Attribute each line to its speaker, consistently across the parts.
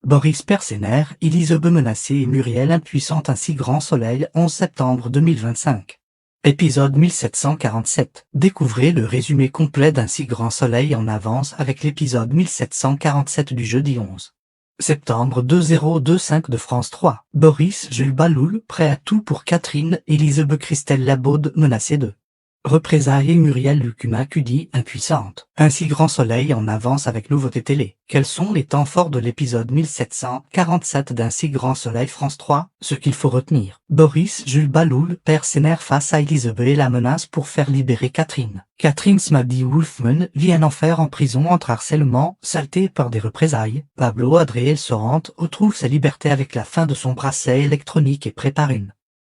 Speaker 1: Boris Persener, Elisabeth menacée et Muriel impuissante. Ainsi grand soleil, 11 septembre 2025. Épisode 1747. Découvrez le résumé complet d'Ainsi grand soleil en avance avec l'épisode 1747 du jeudi 11 septembre 2025 de France 3. Boris Jules Baloul, prêt à tout pour Catherine. Elisabeth Christelle Labaude, menacée de représailles. Muriel Lucuma Cudi, impuissante. Ainsi grand soleil en avance avec nouveauté télé. Quels sont les temps forts de l'épisode 1747 d'Ainsi grand soleil France 3? Ce qu'il faut retenir. Boris Jules Baloul, Persener face à Elisabeth et la menace pour faire libérer Catherine. Catherine Smady Wolfman vit un enfer en prison entre harcèlement, saleté et peur des représailles. Pablo Adriel Sorante retrouve sa liberté avec la fin de son bracelet électronique et prépare une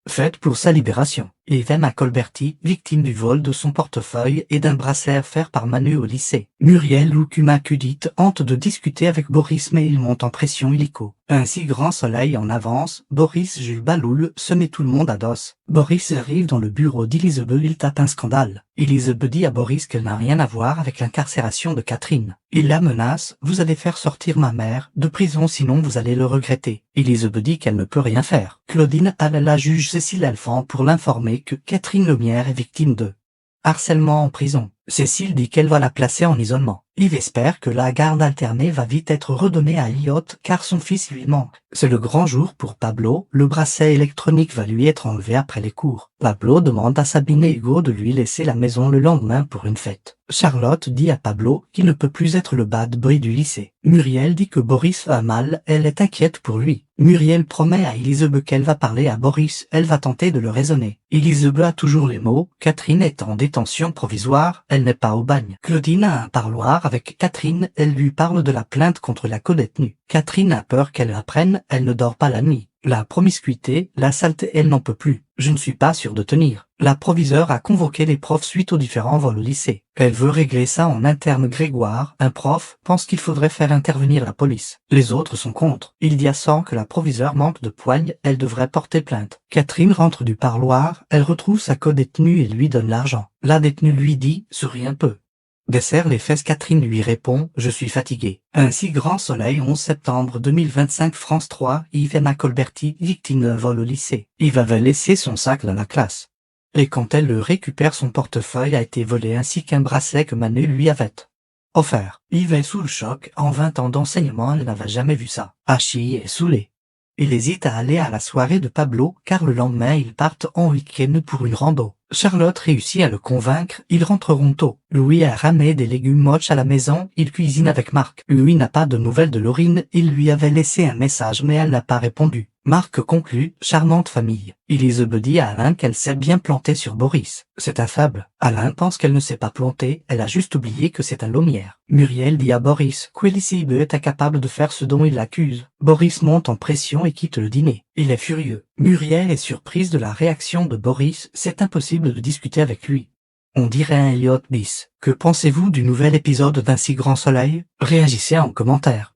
Speaker 1: fête pour sa libération. Emma Colberti, victime du vol de son portefeuille et d'un bracelet offert par Manu au lycée. Muriel Lucuma Cudit hante de discuter avec Boris mais il monte en pression illico. Ainsi grand soleil en avance, Boris Jules Baloul se met tout le monde à dos. Boris arrive dans le bureau d'Elisabeth, il tape un scandale. Elisabeth dit à Boris qu'elle n'a rien à voir avec l'incarcération de Catherine. Il la menace, vous allez faire sortir ma mère de prison sinon vous allez le regretter. Elisabeth dit qu'elle ne peut rien faire. Claudine appelle la juge Cécile Alphand pour l'informer que Catherine Lemierre est victime de harcèlement en prison. Cécile dit qu'elle va la placer en isolement. Yves espère que la garde alternée va vite être redonnée à Elliot car son fils lui manque. C'est le grand jour pour Pablo, le bracelet électronique va lui être enlevé après les cours. Pablo demande à Sabine et Hugo de lui laisser la maison le lendemain pour une fête. Charlotte dit à Pablo qu'il ne peut plus être le bad boy du lycée. Muriel dit que Boris va mal, elle est inquiète pour lui. Muriel promet à Elisabeth qu'elle va parler à Boris, elle va tenter de le raisonner. Elisabeth a toujours les mots, Catherine est en détention provisoire, elle n'est pas au bagne. Claudine a un parloir avec Catherine, elle lui parle de la plainte contre la codétenue. Catherine a peur qu'elle apprenne, elle ne dort pas la nuit. La promiscuité, la saleté, elle n'en peut plus. Je ne suis pas sûre de tenir. La proviseure a convoqué les profs suite aux différents vols au lycée. Elle veut régler ça en interne. Grégoire, un prof, pense qu'il faudrait faire intervenir la police. Les autres sont contre. Il dit à Sang que la proviseure manque de poigne, elle devrait porter plainte. Catherine rentre du parloir, elle retrouve sa codétenue et lui donne l'argent. La détenue lui dit, souris un peu. Desserre les fesses. Catherine lui répond, je suis fatiguée. Ainsi grand soleil 11 septembre 2025 France 3, Emma Colberti, victime d'un vol au lycée. Yves avait laissé son sac dans la classe. Et quand elle le récupère, son portefeuille a été volé ainsi qu'un bracelet que Manu lui avait offert. Yves est sous le choc, en 20 ans d'enseignement elle n'avait jamais vu ça. Achille est saoulé. Il hésite à aller à la soirée de Pablo car le lendemain ils partent en week-end pour une rando. Charlotte réussit à le convaincre, ils rentreront tôt. Louis a ramené des légumes moches à la maison, il cuisine avec Marc. Louis n'a pas de nouvelles de Laurine, il lui avait laissé un message mais elle n'a pas répondu. Marc conclut, charmante famille. Elisabeth dit à Alain qu'elle s'est bien plantée sur Boris. C'est affable. Alain pense qu'elle ne s'est pas plantée, elle a juste oublié que c'est un Lemierre. Muriel dit à Boris qu'Elisabeth est incapable de faire ce dont il l'accuse. Boris monte en pression et quitte le dîner. Il est furieux. Muriel est surprise de la réaction de Boris, c'est impossible de discuter avec lui. On dirait un Elliot bis. Que pensez-vous du nouvel épisode d'Ainsi grand soleil? Réagissez en commentaire.